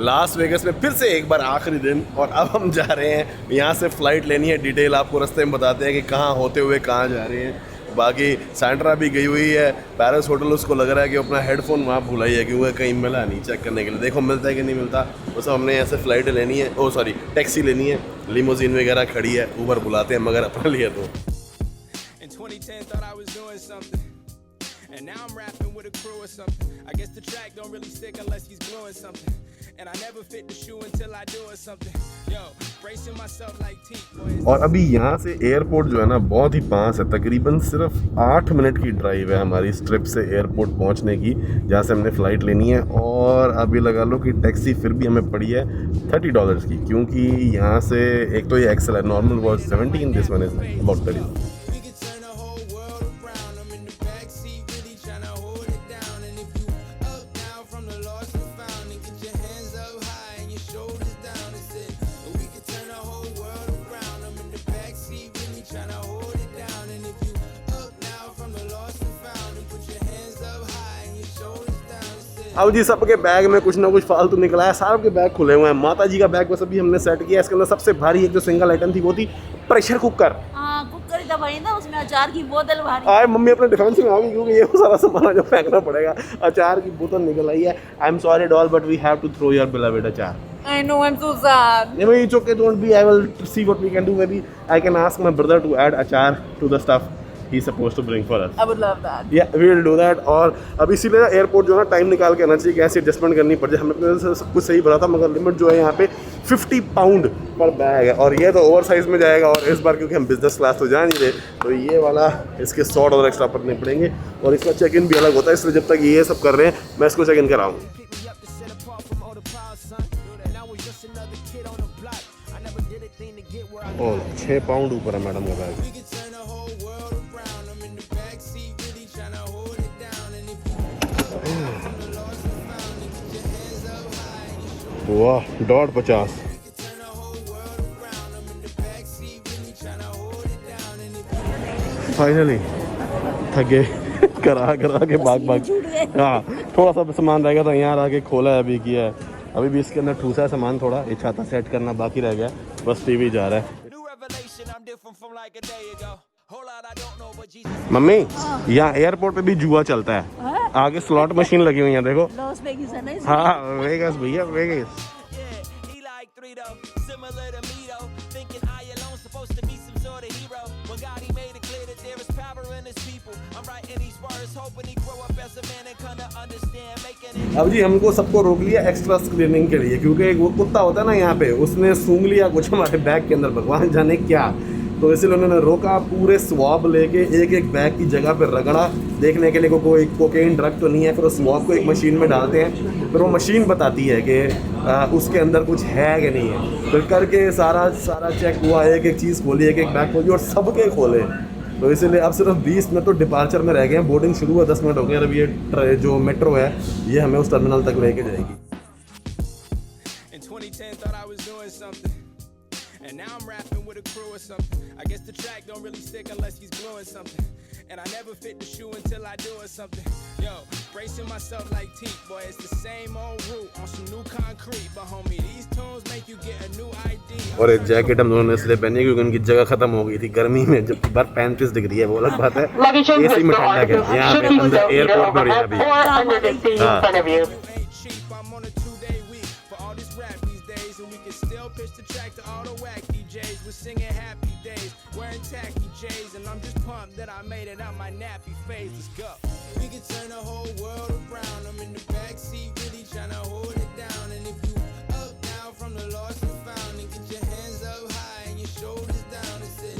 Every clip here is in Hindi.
लास वेगस में फिर से एक बार आखिरी दिन, और अब हम जा रहे हैं यहाँ से फ़्लाइट लेनी है। डिटेल आपको रास्ते में बताते हैं कि कहाँ होते हुए कहाँ जा रहे हैं। बाकी सैंड्रा भी गई हुई है पैरिस होटल, उसको लग रहा है कि अपना हेडफोन वहाँ भुलाई है क्योंकि कहीं मिला नहीं चेक करने के लिए। देखो मिलता है कि नहीं मिलता। वो सब हमने ऐसे फ़्लाइट लेनी है, ओ सॉरी टैक्सी लेनी है, लिमोजिन वगैरह खड़ी है, ऊबर बुलाते हैं मगर अपने लिए तो। And now I'm rapping with a crew or something. I guess the track don't really stick unless he's gluing something. And I never fit the shoe until I do something. Yo, bracing myself like teeth. और अभी यहाँ से एयरपोर्ट जो है ना बहुत ही पास है, तकरीबन सिर्फ 8 मिनट की ड्राइव है हमारी स्ट्रिप से एयरपोर्ट पहुँचने की, जहाँ से हमने फ़्लाइट लेनी है। और अभी लगा लो कि टैक्सी फिर भी हमें पड़ी है $30 की, क्योंकि यहाँ से एक तो ये एक्सेल है, normal was 17, this one is about 30। अब जी सबके बैग में कुछ ना कुछ फालतू निकला है, सारों के बैग खुले हुए हैं। माता जी का बैग बस अभी हमने सेट किया, इसके अंदर सबसे भारी एक जो सिंगल आइटम थी वो थी प्रेशर कुकर। कुकर ही भारी ना, उसमें अचार की बोतल भारी। आए मम्मी अपने डिफेंस में आ गई क्योंकि ये सारा सामान जो फेंकना पड़ेगा। अचार की बोतल निकल आई है। I am sorry doll but we have to throw your beloved achar. I know, I'm so sad. No, it's okay, don't be. I will see what we can do. Maybe I can ask my brother to add achar to the stuff he's supposed to bring for us. I would love that. Yeah, we will do that. और अब इसीलिए एयरपोर्ट जो है ना टाइम निकाल के आना चाहिए कि ऐसी एडजस्टमेंट करनी पड़ जाए। हमें सब कुछ सही भरा था मगर लिमिट जो है यहाँ पे 50 पाउंड पर बैग है, और ये तो ओवर साइज में जाएगा। और इस बार क्योंकि हम बिजनेस क्लास तो जा नहीं रहे, तो ये वाला इसके $100 एक्स्ट्रा पड़ने पड़ेंगे। और इसका चेक इन भी अलग होता है, इसलिए जब तक ये सब कर रहे हैं मैं इसको चेक इन कराऊँ। और 6 पाउंड ऊपर है मैडम का बैग। वाह, $1.50। फाइनली थके करा के भाग। हाँ, थोड़ा सा सामान रह गया था, यहाँ आके खोला है, अभी किया है। अभी भी इसके अंदर ठूसा है सामान थोड़ा, ये छाता सेट करना बाकी रह गया, बस टीवी जा रहा है। मम्मी यहाँ एयरपोर्ट पे भी जुआ चलता है, आगे स्लॉट मशीन लगी हुई है देखो। हाँ वेगस भैया, वेगस। अब जी हमको सबको रोक लिया एक्स्ट्रा स्क्रीनिंग के लिए, क्योंकि एक वो कुत्ता होता है ना यहाँ पे, उसने सूंघ लिया कुछ हमारे बैग के अंदर, भगवान जाने क्या। तो इसलिए उन्होंने रोका, पूरे स्वॉब लेके एक एक बैग की जगह पे रगड़ा देखने के लिए कोई कोकेन ड्रग तो नहीं है। फिर उस स्वॉब को एक मशीन में डालते हैं, फिर वो मशीन बताती है कि उसके अंदर कुछ है कि नहीं है। फिर करके सारा चेक हुआ, एक एक चीज़ खोली, एक एक बैग खोली और सबके खोले। तो इसीलिए अब सिर्फ 20 मिनट तो डिपार्चर में रह गए हैं। बोर्डिंग शुरू हुआ 10 मिनट हो गए। अब ये जो मेट्रो है ये हमें उस टर्मिनल तक लेके जाएगी। And now I'm rapping with a crew or something. I guess the track don't really stick unless he's gluing something. And I never fit the shoe until I do something. Yo, bracing myself like teeth, boy, it's the same old route on some new concrete. But homie, these tunes make you get a new ID. और एक जैकेट हम दोनों ने इसलिए पहनी है क्योंकि उनकी जगह खत्म हो गई थी गर्मी में, जब बार 35 डिग्री है, वो अलग बात है। एसी में ठंडक है यहाँ पे अंदर एयरपोर्ट में, यहाँ भी pitch the track to all the wacky J's. We're singing happy days, wearing tacky J's, and I'm just pumped that I made it out my nappy phase. Let's go. We can turn the whole world around. I'm in the backseat, really trying to hold it down. And if you up now from the lost and found, and get your hands up high and your shoulders down and sit.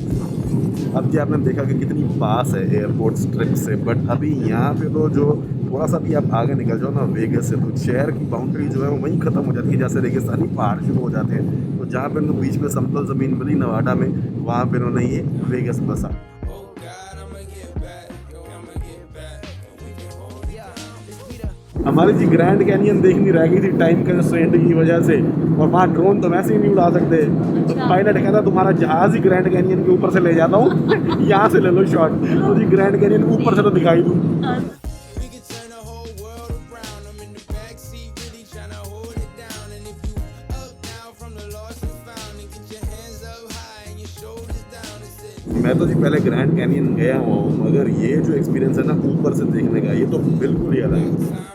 अब जी आपने देखा कि कितनी पास है एयरपोर्ट स्ट्रिप से, बट अभी यहाँ पे तो जो थोड़ा सा भी आप आगे निकल जाओ ना वेगस से, तो शहर की बाउंड्री जो है वो वहीं ख़त्म हो जाती है, जैसे रेगिस्तानी पहाड़ शुरू हो जाते हैं। तो जहाँ पे उनको बीच में समतल ज़मीन मिली नवाडा में, वहाँ पे उन्होंने ये वेगस बसा। हमारी जी ग्रैंड कैनियन देखनी रह गई थी टाइम कंस्ट्रेंट की वजह से, और वहाँ ड्रोन तो वैसे ही नहीं उड़ा सकते। तो पायलट कहता तुम्हारा जहाज़ ही ग्रैंड कैनियन के ऊपर से ले जाता हूँ यहाँ से ले लो शॉट। तो जी ग्रैंड कैनियन ऊपर से तो दिखाई दूँ। मैं तो जी पहले ग्रैंड कैनियन गया हुआ हूँ, मगर ये जो एक्सपीरियंस है ना ऊपर से देखने का, ये तो बिल्कुल ही अलग है।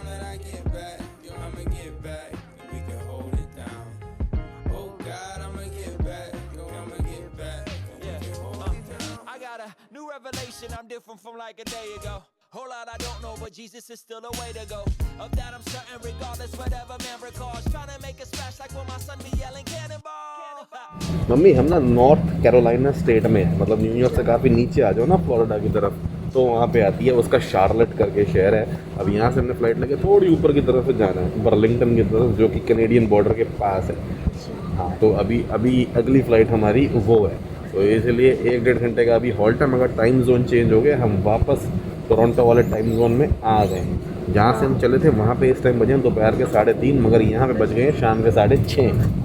New revelation, I'm different from like a day ago. Whole lot I don't know, but Jesus is still a way to go. Of that I'm certain, regardless whatever man recalls. Trying to make a splash like when my son be yelling cannonball. Mummy हम ना नॉर्थ कैरोलिना स्टेट में, मतलब न्यूयॉर्क से काफ़ी नीचे आ जाओ ना फ्लोरिडा की तरफ, तो वहाँ पे आती है, उसका शार्लेट करके शहर है। अब यहाँ से हमने फ़्लाइट लेके थोड़ी ऊपर की तरफ से जाना है, बर्लिंगटन की तरफ, जो कि कैनेडियन बॉर्डर के पास है। हाँ, तो अभी अगली फ़्लाइट हमारी वो है, तो इसलिए 1-1.5 घंटे का अभी हॉल्ट है, मगर टाइम जोन चेंज हो गया, हम वापस टोरंटो वाले टाइम जोन में आ गए हैं। जहाँ से हम चले थे वहाँ पे इस टाइम बजे हैं दोपहर के 3:30, मगर यहाँ पे बज गए हैं शाम के 6:30।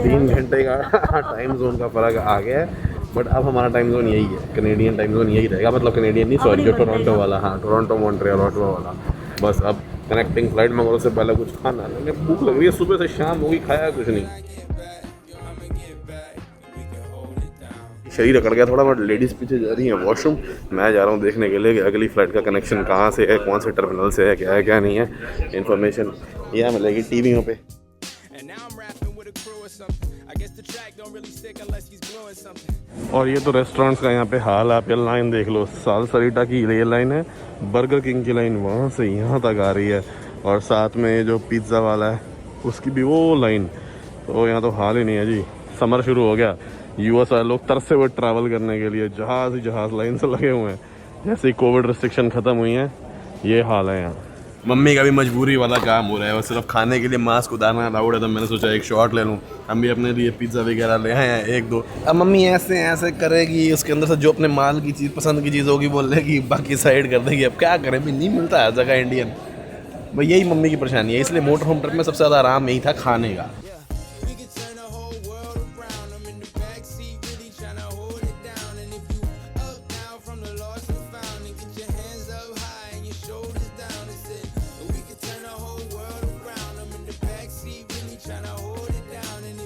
3 घंटे का टाइम जोन का फ़र्क आ गया है। बट अब हमारा टाइम जोन यही है, कैनेडियन टाइम जोन यही रहेगा, मतलब कैनेडियन नहीं, सॉरी, जो टोरंटो वाला, हाँ टोरंटो मॉन्ट्रियल ऑटवा वाला। बस अब कनेक्टिंग फ़्लाइट, मगर उससे पहले कुछ खाना लेंगे, भूख लग रही है, सुबह से शाम होगी, खाया कुछ नहीं। शरीर अकड़ गया थोड़ा, बट लेडीज़ पीछे जा रही हैं वॉशरूम, मैं जा रहा हूँ देखने के लिए कि अगली फ़्लाइट का कनेक्शन कहाँ से है, कौन से टर्मिनल से है, क्या नहीं है। इन्फॉर्मेशन यह मिलेगी टीवियों पे। और ये तो रेस्टोरेंट्स का यहाँ पे हाल, आप ये लाइन देख लो, सालसरीटा की ये लाइन है, बर्गर किंग की लाइन वहाँ से यहाँ तक आ रही है, और साथ में ये जो पिज़्ज़ा वाला है उसकी भी वो लाइन। तो यहाँ तो हाल ही नहीं है जी, समर शुरू हो गया, यूएस वाले लोग तरसे हुए ट्रैवल करने के लिए, जहाज़ ही जहाज़ लाइन से लगे हुए हैं। जैसे ही कोविड रिस्ट्रिक्शन ख़त्म हुई हैं, ये हाल है यहाँ। मम्मी का भी मजबूरी वाला काम हो रहा है, और सिर्फ खाने के लिए मास्क उतारना अलाउड है, तो मैंने सोचा एक शॉट ले लूँ। हम भी अपने लिए पिज़्ज़ा वगैरह ले आए हैं 1-2। अब मम्मी ऐसे करेगी, उसके अंदर से जो अपने माल की चीज़, पसंद की चीज़ होगी बोल लेगी, बाकी साइड कर देगी। अब क्या करें, भी नहीं मिलता है जगह इंडियन, भाई यही मम्मी की परेशानी है। इसलिए मोटर होम ट्रिप में सबसे ज़्यादा आराम यही था, खाने का।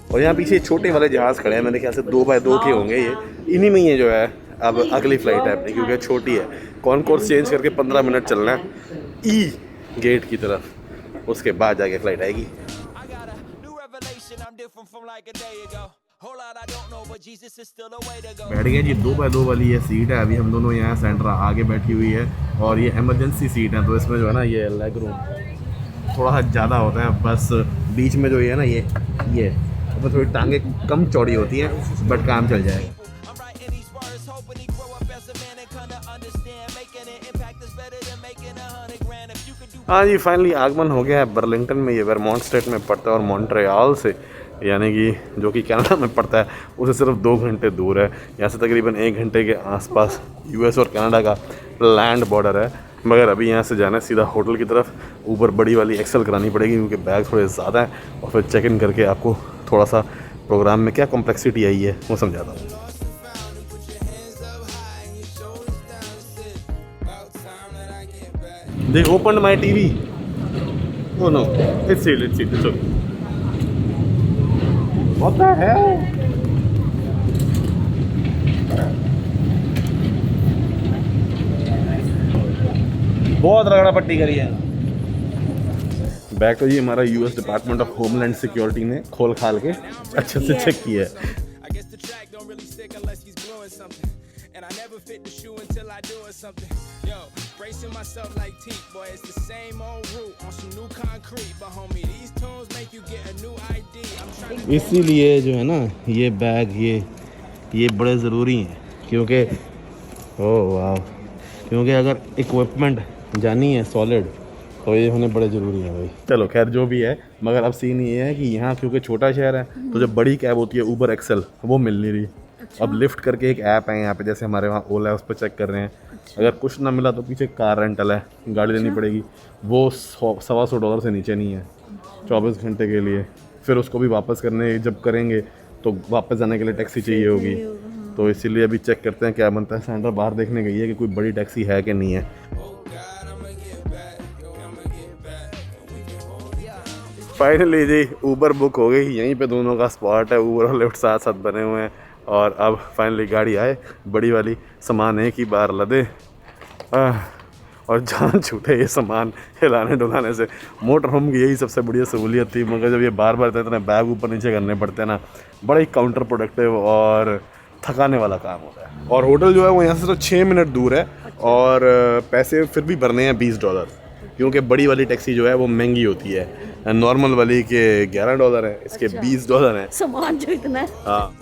और यहाँ पीछे छोटे वाले जहाज़ खड़े हैं, मेरे ख्याल से 2x2 के होंगे ये, इन्हीं में ये जो है अब अगली फ़्लाइट है अपनी, क्योंकि छोटी है। कॉन्कोर्स चेंज करके 15 मिनट चलना है ई गेट की तरफ, उसके बाद जाके फ़्लाइट आएगी। बैठ गए जी, 2x2 वाली ये सीट है, अभी हम दोनों यहाँ सेंटर आगे बैठी हुई है, और ये इमरजेंसी सीट है, तो इसमें जो है ना ये लेग रूम थोड़ा सा ज़्यादा होता है, बस बीच में जो ये है ना ये तो थोड़ी टांगे कम चौड़ी होती हैं, बट काम चल जाएगा। हाँ जी, फाइनली आगमन हो गया है बर्लिंगटन में, ये वर्मोंट स्टेट में पड़ता है, और मॉन्ट्रियल से, यानी कि जो कि कनाडा में पड़ता है, उसे सिर्फ 2 घंटे दूर है। यहाँ से तकरीबन 1 घंटे के आसपास यूएस और कनाडा का लैंड बॉर्डर है। मगर अभी यहाँ से जाना है सीधा होटल की तरफ, ऊबर बड़ी वाली एक्सेल करानी पड़ेगी, क्योंकि बैग थोड़े ज़्यादा हैं, और फिर चेक इन करके आपको थोड़ा सा प्रोग्राम में क्या कॉम्प्लेक्सिटी आई है वो समझाता हूँ। They opened my TV. Oh no, it's okay. What the hell? बहुत रगड़ा पट्टी करी है। बैग तो ये हमारा US department of homeland security ने खोल खाल के अच्छे से चेक किया है। And I never fit the shoe until I do it something. Yo, bracing myself like teeth, boy, it's the same old route on some new concrete. But homie, these tunes make you get a new ID. I'm trying to... इसीलिए जो है ना ये बैग ये बड़े ज़रूरी हैं, क्योंकि ओह वाह, क्योंकि अगर इक्विपमेंट जानी है सॉलिड तो ये होने बड़े ज़रूरी हैं भाई। चलो खैर जो भी है, मगर अब सीन ये है कि यहाँ क्योंकि छोटा शहर है, तो जब बड़ी कैब होती है ऊबर एक्सेल, वो मिल नहीं रही। अब लिफ्ट करके एक ऐप है यहाँ पे, जैसे हमारे वहाँ ओला है, उस पर चेक कर रहे हैं। अगर कुछ ना मिला तो पीछे कार रेंटल है, गाड़ी लेनी पड़ेगी, वो $125 से नीचे नहीं है 24 घंटे के लिए। फिर उसको भी वापस करने जब करेंगे तो वापस जाने के लिए टैक्सी चाहिए होगी, तो इसीलिए अभी चेक करते हैं क्या बनता है। सेंटर बाहर देखने गई है कि कोई बड़ी टैक्सी है कि नहीं है। फाइनली जी ऊबर बुक हो गई, यहीं पे दोनों का स्पॉट है, ऊबर और लिफ्ट साथ साथ बने हुए हैं। और अब फाइनली गाड़ी आए बड़ी वाली, सामान एक ही बार लदे और जान छूटे ये सामान हिलाने डुलाने से। मोटर होम की यही सबसे बढ़िया सहूलियत थी, मगर जब ये बार बार इतना बैग ऊपर नीचे करने पड़ते हैं ना, बड़ा ही काउंटर प्रोडक्टिव और थकाने वाला काम होता है। और होटल जो है वो यहाँ से तो 6 मिनट दूर है और पैसे फिर भी भरने हैं $20, क्योंकि बड़ी वाली टैक्सी जो है वो महंगी होती है। नॉर्मल वाली के $11 है, इसके $20 हैं। सामान जो इतना है। हाँ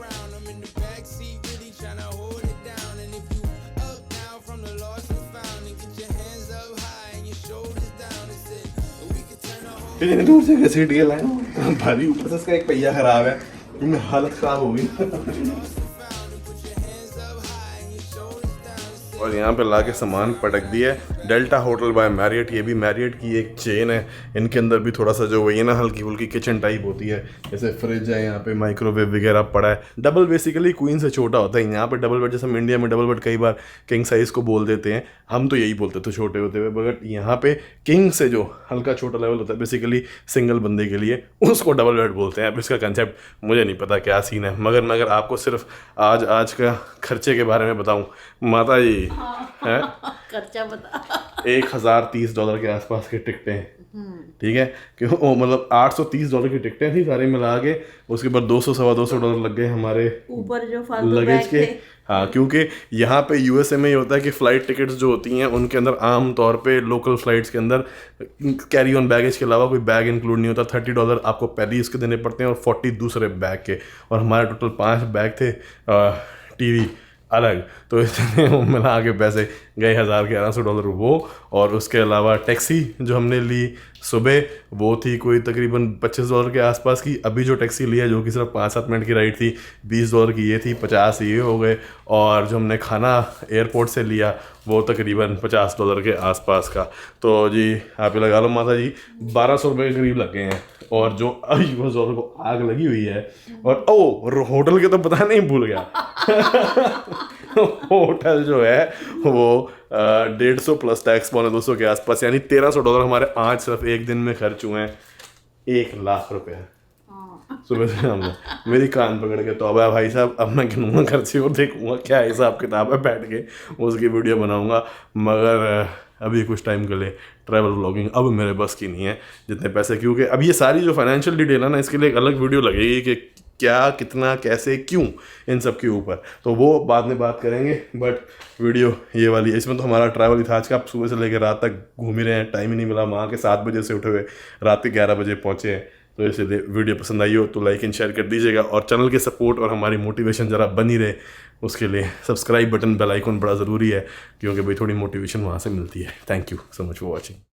इतनी दूर से घसीट के लाए भारी, ऊपर से इसका एक पहिया खराब है, इनमें हालत खराब हो गई। और यहाँ पे लाके सामान पटक दिया है। डेल्टा होटल बाय मैरियट, ये भी मैरियट की एक चेन है। इनके अंदर भी थोड़ा सा जो वही है ना हल्की फुल्की किचन टाइप होती है, जैसे फ्रिज है, यहाँ पे माइक्रोवेव वगैरह पड़ा है। डबल बेसिकली क्वीन से छोटा होता है, यहाँ पे डबल बेड, जैसे हम इंडिया में डबल बेड कई बार किंग साइज को बोल देते हैं, हम तो यही बोलते थे छोटे होते हुए, बट यहाँ पे किंग से जो हल्का छोटा लेवल होता है बेसिकली सिंगल बंदे के लिए, उसको डबल बेड बोलते हैं। अब इसका कंसेप्ट मुझे नहीं पता क्या सीन है, मगर मैं अगर आपको सिर्फ आज का खर्चे के बारे में बताऊँ, माता जी है खर्चा बता। $1030 के आसपास की टिकटें हैं, ठीक है, कि वो मतलब $830 की टिकटें थी सारी मिला के। उसके बाद $200-225 लग गए हमारे ऊपर जो फालतू लगेज के। थे। हाँ, क्योंकि यहाँ पे यूएसए में ये होता है कि फ़्लाइट टिकट्स जो होती हैं उनके अंदर आम तौर पे लोकल फ़्लाइट्स के अंदर कैरी ऑन बैगेज के अलावा कोई बैग इंक्लूड नहीं होता। $30 आपको पहले इसके देने पड़ते हैं और 40 दूसरे बैग के। और हमारे टोटल 5 बैग थे, टीवी अलग, तो इतने मिला के पैसे गए $1100 वो। और उसके अलावा टैक्सी जो हमने ली सुबह, वो थी कोई तकरीबन $25 के आसपास की। अभी जो टैक्सी ली है जो कि सिर्फ 5-7 मिनट की राइड थी, $20 की ये थी, 50 ये हो गए। और जो हमने खाना एयरपोर्ट से लिया वो तकरीबन $50 के आसपास का। तो जी आप लगा लो माता जी, $1200 के करीब लग गए हैं। और जो $20 को आग लगी हुई है। और होटल के तो पता नहीं भूल गया होटल जो है वो 150 प्लस टैक्स, $200 के आसपास, यानी $1300 हमारे आज सिर्फ एक दिन में खर्च हुए हैं। 1 लाख रुपए सुबह से हमने मेरी कान पकड़ के, तो अब भाई साहब अब मैं गिनूंगा खर्चे और देखूंगा क्या हिसाब किताब है, बैठ के उसकी वीडियो बनाऊंगा। मगर अभी कुछ टाइम के लिए ट्रैवल व्लॉगिंग अब मेरे बस की नहीं है जितने पैसे, क्योंकि अब ये सारी जो फाइनेंशियल डिटेल है ना, इसके लिए एक अलग वीडियो लगेगी कि क्या, कितना, कैसे, क्यों, इन सब के ऊपर, तो वो बाद में बात करेंगे। बट वीडियो ये वाली है, इसमें तो हमारा ट्रैवल ही था आज का। आप सुबह से लेकर रात तक घूम ही रहे हैं, टाइम ही नहीं मिला। वहाँ के 7 बजे से उठे हुए रात के 11 बजे पहुँचे हैं। तो इसलिए वीडियो पसंद आई हो तो लाइक एंड शेयर कर दीजिएगा। और चैनल के सपोर्ट और हमारी मोटिवेशन ज़रा बनी रहे, उसके लिए सब्सक्राइब बटन, बेल आइकन बड़ा ज़रूरी है, क्योंकि भाई थोड़ी मोटिवेशन वहाँ से मिलती है। Thank you so much for watching.